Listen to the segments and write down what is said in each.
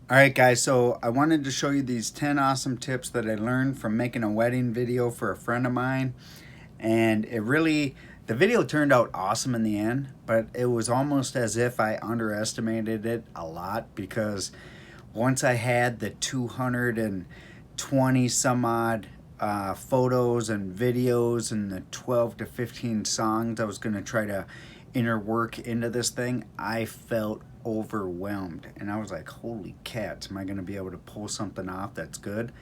Alright guys, so I wanted to show you these 10 awesome tips that I learned from making a wedding video for a friend of mine. And the video turned out awesome in the end, but it was almost as if I underestimated it a lot because once I had the 220 some odd photos and videos and the 12 to 15 songs I was going to try to interwork into this thing, I felt overwhelmed. And I was like, holy cats, am I going to be able to pull something off that's good?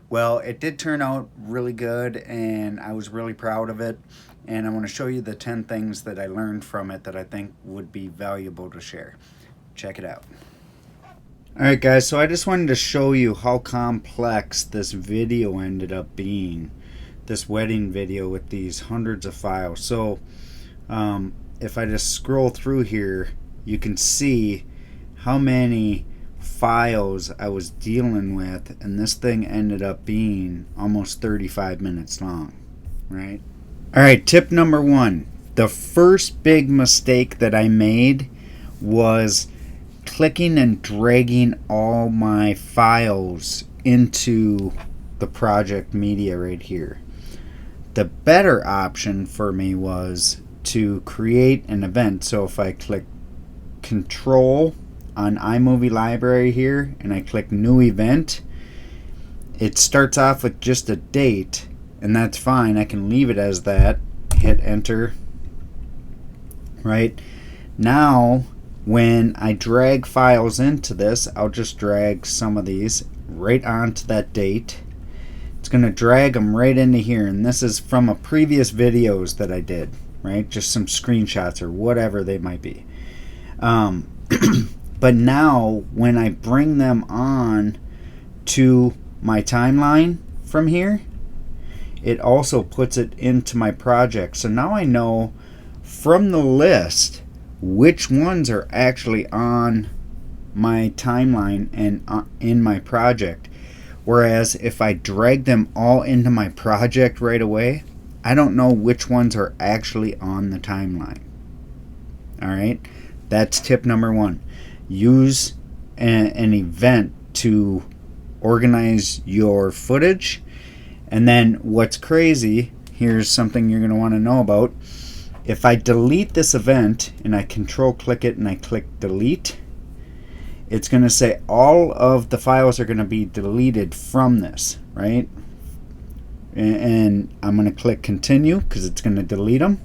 Well, it did turn out really good, and I was really proud of it. And I want to show you the 10 things that I learned from it that I think would be valuable to share. Check it out. Alright guys, so I just wanted to show you how complex this video ended up being. This wedding video with these hundreds of files. So if I just scroll through here, you can see how many files I was dealing with, and this thing ended up being almost 35 minutes long, right? Alright, tip number one. The first big mistake that I made was clicking and dragging all my files into the project media right here. The better option for me was to create an event. So if I click Control on iMovie library here and I click new event, it starts off with just a date, and that's fine. I can leave it as that, hit enter. Right now when I drag files into this, I'll just drag some of these right onto that date. It's going to drag them right into here, and this is from a previous videos that I did, right? Just some screenshots or whatever they might be. But now when I bring them on to my timeline from here, it also puts it into my project. So now I know from the list which ones are actually on my timeline and in my project. Whereas if I drag them all into my project right away, I don't know which ones are actually on the timeline. Alright, that's tip number one. Use an event to organize your footage. And then what's crazy, here's something you're going to want to know about. If I delete this event and I control click it and I click delete, it's going to say all of the files are going to be deleted from this, right? And I'm going to click continue because it's going to delete them.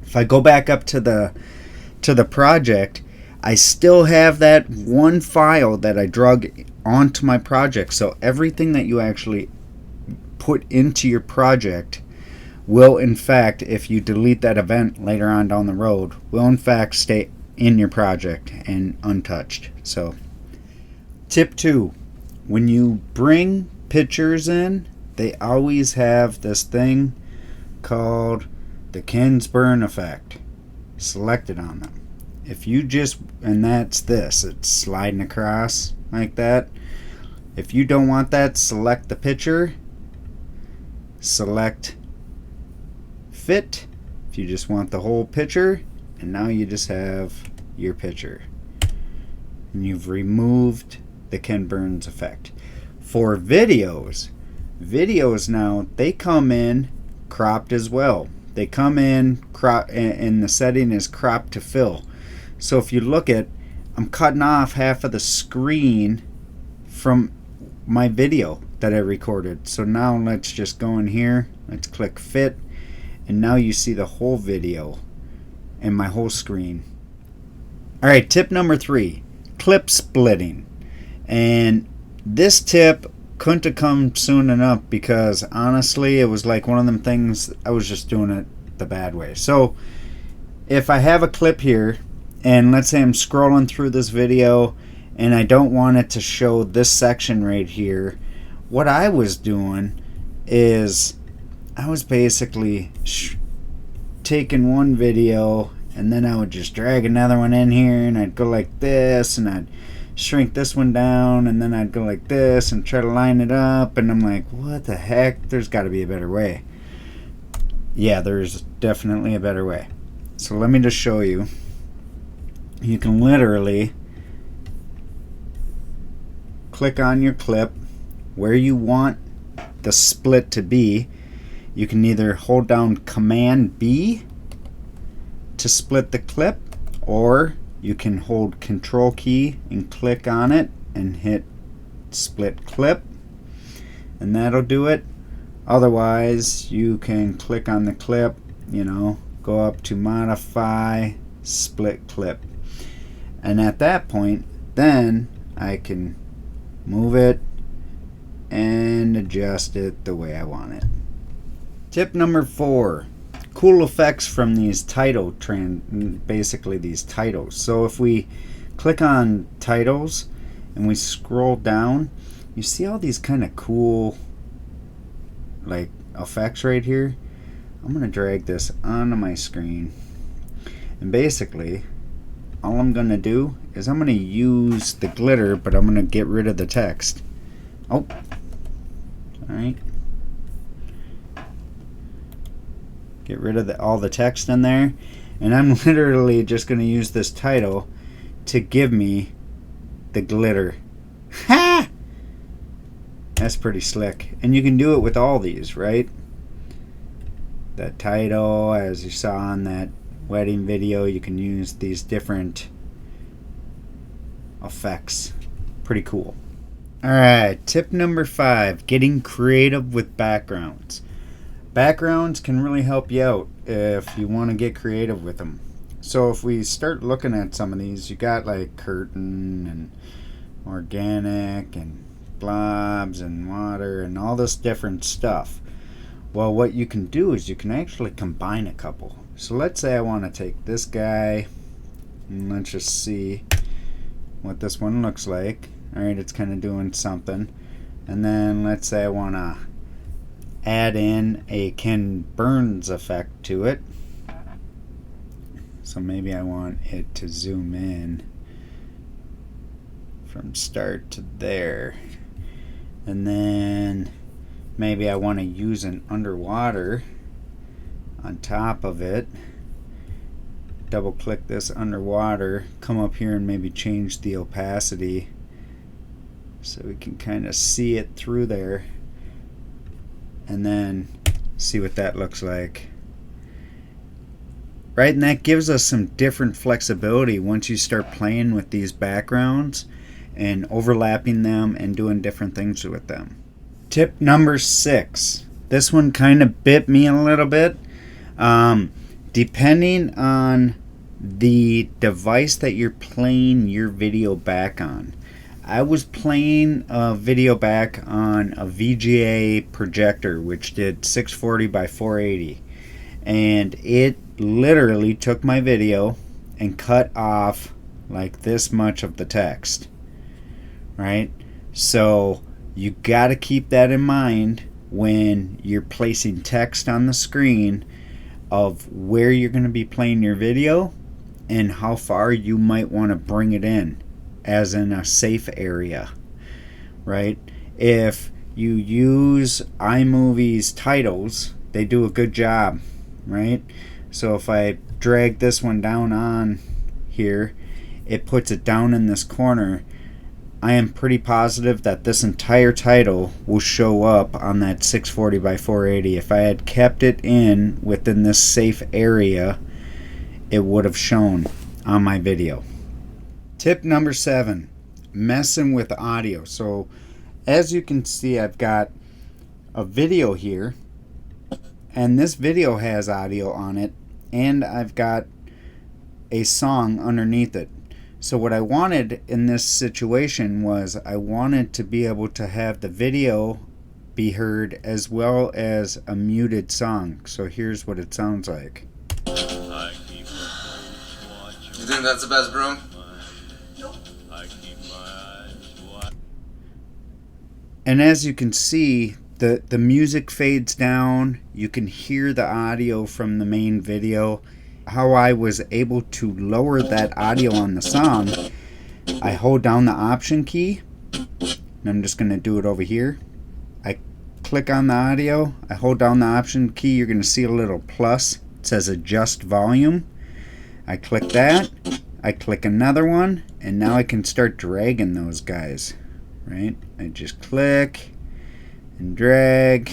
If I go back up to the project, I still have that one file that I drug onto my project. So everything that you actually put into your project will in fact, if you delete that event later on down the road, will in fact stay in your project and untouched. So tip two, when you bring pictures in, they always have this thing called the Kinsburn effect selected on them. If you just, and that's this, it's sliding across like that. If you don't want that, select the picture, select fit if you just want the whole picture, and now you just have your picture and you've removed the Ken Burns effect. For videos now, they come in cropped as well. They come in crop, and the setting is cropped to fill. So if you look at, I'm cutting off half of the screen from my video that I recorded. So now let's just go in here, let's click fit, and now you see the whole video and my whole screen. Alright, tip number three, clip splitting. And this tip couldn't have come soon enough because honestly it was like one of them things, I was just doing it the bad way. So if I have a clip here, and let's say I'm scrolling through this video and I don't want it to show this section right here, what I was doing is I was basically taking one video and then I would just drag another one in here, and I'd go like this and I'd shrink this one down, and then I'd go like this and try to line it up, and I'm like, what the heck, there's got to be a better way. Yeah, there's definitely a better way. So let me just show you. You can literally click on your clip where you want the split to be. You can either hold down Command B to split the clip, or you can hold Control key and click on it and hit split clip, and that'll do it. Otherwise, you can click on the clip, go up to modify split clip, and at that point then I can move it and adjust it the way I want it. Tip number 4, cool effects from these basically these titles. So if we click on titles and we scroll down, you see all these kind of cool effects right here. I'm gonna drag this onto my screen, and basically all I'm gonna do is I'm gonna use the glitter, but I'm gonna get rid of the text. Oh, alright. Get rid of all the text in there, and I'm literally just going to use this title to give me the glitter. Ha! That's pretty slick, and you can do it with all these, right? That title, as you saw on that wedding video, you can use these different effects. Pretty cool. Alright, tip number 5, getting creative with backgrounds. Backgrounds can really help you out if you want to get creative with them. So if we start looking at some of these, you got like curtain and organic and blobs and water and all this different stuff. Well, what you can do is you can actually combine a couple. So let's say I want to take this guy, and let's just see what this one looks like. Alright, it's kind of doing something. And then let's say I want to add in a Ken Burns effect to it. So maybe I want it to zoom in from start to there. And then maybe I want to use an underwater on top of it. Double click this underwater, come up here and maybe change the opacity so we can kind of see it through there, and then see what that looks like. Right, and that gives us some different flexibility once you start playing with these backgrounds and overlapping them and doing different things with them. Tip number 6. This one kind of bit me a little bit. Depending on the device that you're playing your video back on. I was playing a video back on a VGA projector which did 640 by 480, and it literally took my video and cut off like this much of the text, right? So you got to keep that in mind when you're placing text on the screen of where you're going to be playing your video and how far you might want to bring it in, as in a safe area, right? If you use iMovie's titles, they do a good job, right? So if I drag this one down on here, it puts it down in this corner. I am pretty positive that this entire title will show up on that 640 by 480. If I had kept it within this safe area, it would have shown on my video. Tip number 7, messing with audio. So as you can see, I've got a video here, and this video has audio on it, and I've got a song underneath it. So what I wanted in this situation was I wanted to be able to have the video be heard as well as a muted song. So here's what it sounds like. You think that's the best broom? Nope. And as you can see, the music fades down. You can hear the audio from the main video. How I was able to lower that audio on the song, I hold down the Option key, and I'm just going to do it over here. I click on the audio, I hold down the Option key, you're going to see a little plus. It says Adjust Volume. I click that, I click another one, and now I can start dragging those guys. right? I just click and drag,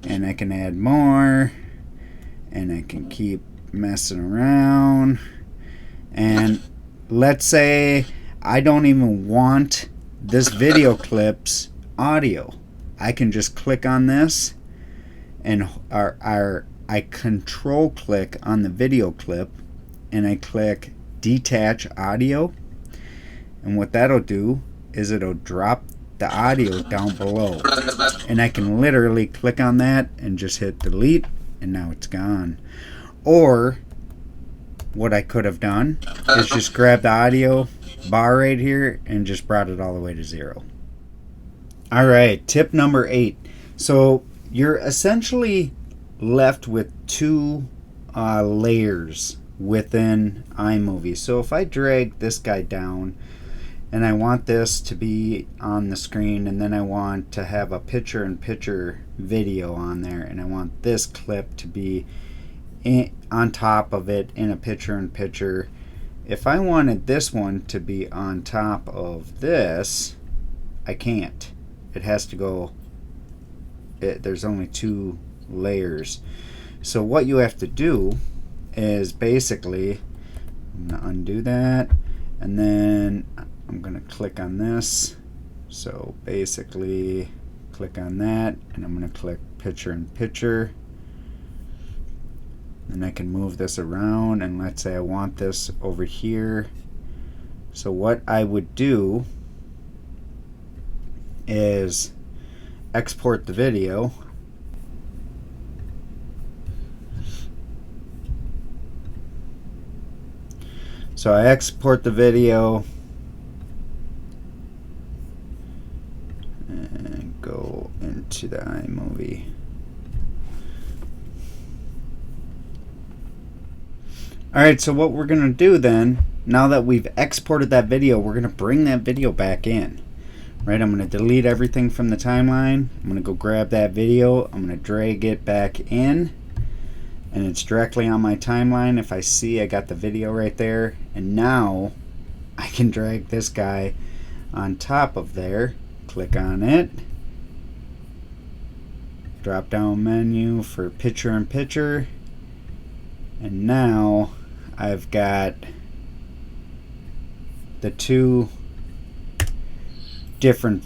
and I can add more, and I can keep messing around. And let's say I don't even want this video clip's audio. I can just click on this, and I control click on the video clip, and I click detach audio, and what that'll do is it'll drop the audio down below, and I can literally click on that and just hit delete, and now it's gone. Or what I could have done is just grab the audio bar right here and just brought it all the way to 0. Alright, tip number 8. So you're essentially left with 2 layers within iMovie. So if I drag this guy down, and I want this to be on the screen, and then I want to have a picture-in-picture video on there, and I want this clip to be on top of it in a picture-in-picture. If I wanted this one to be on top of this, I can't. It has to go, there's only 2 layers. So what you have to do is basically, I'm going to undo that, and then I'm going to click on this. So basically click on that, and I'm going to click picture-in-picture, and I can move this around, and let's say I want this over here. So what I would do is export the video, so I export the video and go into the iMovie. Alright, so what we're going to do then, now that we've exported that video, we're going to bring that video back in. Right, I'm going to delete everything from the timeline. I'm going to go grab that video. I'm going to drag it back in, and it's directly on my timeline. If I see, I got the video right there, and now I can drag this guy on top of there, click on it, drop down menu for picture-in-picture, and now I've got the 2 different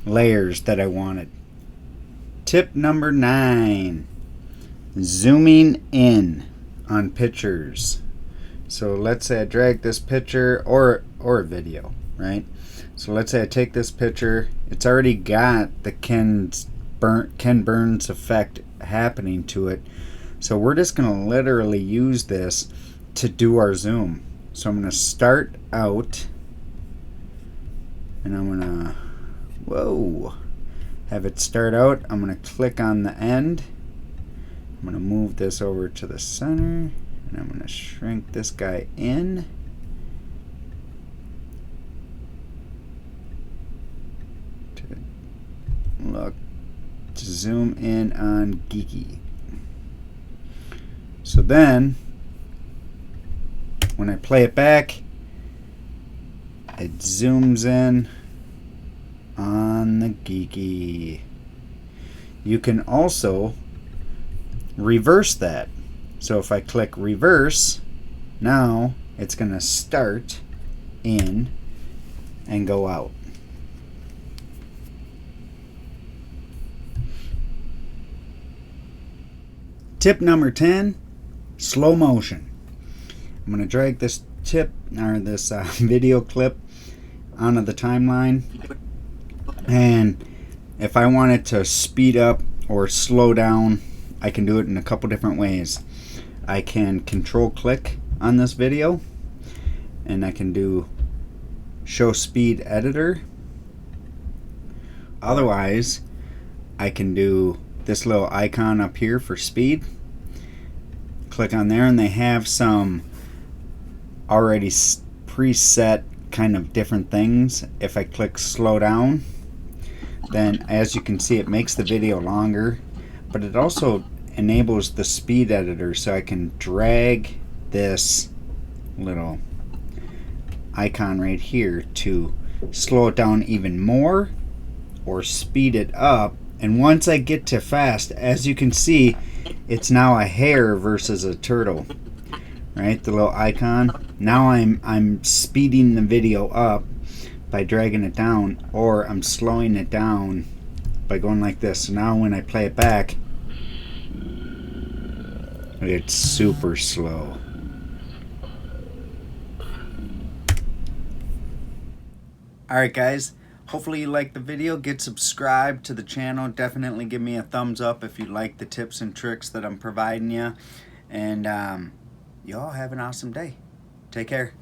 layers that I wanted. Tip number 9, zooming in on pictures. So let's say I drag this picture or a video, right? So let's say I take this picture. It's already got the Ken Burns effect happening to it. So we're just going to literally use this to do our zoom. So I'm going to start out, and I'm going to, have it start out. I'm going to click on the end. I'm going to move this over to the center, and I'm going to shrink this guy in. To zoom in on Geeky. So then, when I play it back, it zooms in on the Geeky. You can also reverse that. So if I click reverse, now it's going to start in and go out. Tip number 10, slow motion. I'm going to drag this video clip onto the timeline, and if I want it to speed up or slow down, I can do it in a couple different ways. I can control click on this video, and I can do show speed editor. Otherwise, I can do this little icon up here for speed. Click on there, and they have some already preset kind of different things. If I click slow down, then as you can see, it makes the video longer, but it also enables the speed editor, so I can drag this little icon right here to slow it down even more or speed it up. And once I get to fast, as you can see, it's now a hare versus a turtle, right? The little icon. Now I'm speeding the video up by dragging it down, or I'm slowing it down by going like this. So now when I play it back, it's super slow. Alright guys, hopefully you liked the video. Get subscribed to the channel. Definitely give me a thumbs up if you like the tips and tricks that I'm providing you. And y'all have an awesome day. Take care.